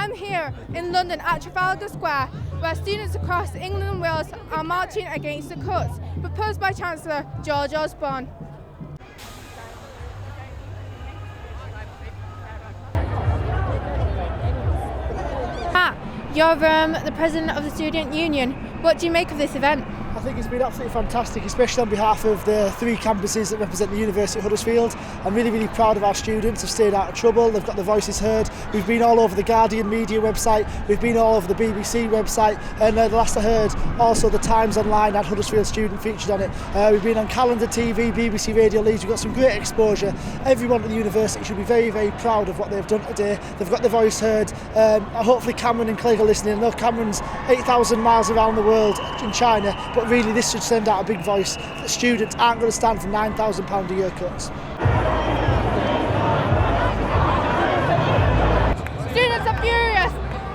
I'm here in London at Trafalgar Square, where students across England and Wales are marching against the cuts proposed by Chancellor George Osborne. Matt, you're the President of the Student Union. What do you make of this event? I think it's been absolutely fantastic, especially on behalf of the three campuses that represent the University of Huddersfield. I'm really, really proud of our students. They've stayed out of trouble, they've got their voices heard. We've been all over the Guardian media website, we've been all over the BBC website, and the last I heard, also the Times Online had Huddersfield student featured on it. We've been on Calendar TV, BBC Radio Leeds, we've got some great exposure. Everyone at the university should be very, very proud of what they've done today. They've got their voice heard. Hopefully Cameron and Craig are listening. I know Cameron's 8,000 miles around the world in China, but really this should send out a big voice that students aren't going to stand for £9,000 a year cuts. Students are furious.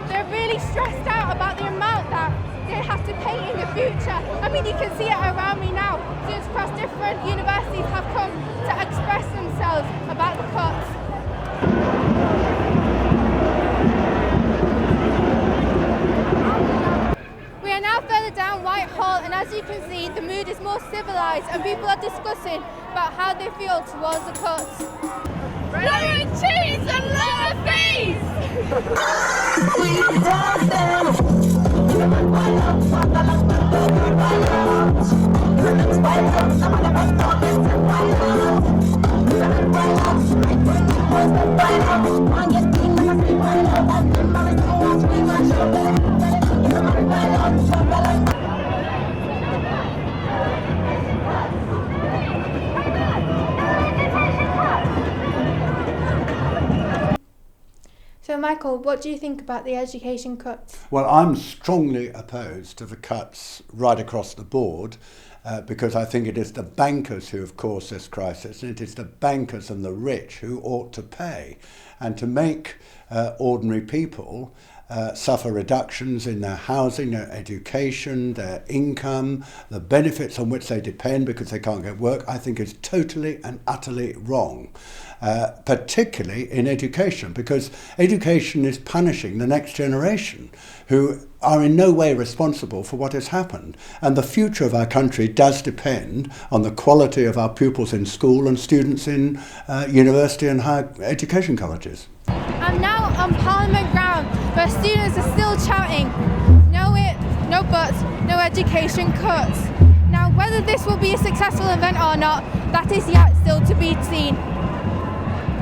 They're really stressed out about the amount that they have to pay in the future. I mean, you can see it around me now. Students across different universities have come to express themselves about the cuts. We are now further down Whitehall, and as you can see, the mood is more civilised and people are discussing about how they feel towards the cuts. Lower cheese and lower fees! So Michael, what do you think about the education cuts? Well, I'm strongly opposed to the cuts right across the board because I think it is the bankers who have caused this crisis, and it is the bankers and the rich who ought to pay. And to make ordinary people suffer reductions in their housing, their education, their income, the benefits on which they depend because they can't get work, I think is totally and utterly wrong. Particularly in education, because education is punishing the next generation who are in no way responsible for what has happened. And the future of our country does depend on the quality of our pupils in school and students in university and higher education colleges. I'm now on Parliament Ground, where students are still shouting, no buts, no education cuts. Now, whether this will be a successful event or not, that is yet still to be seen.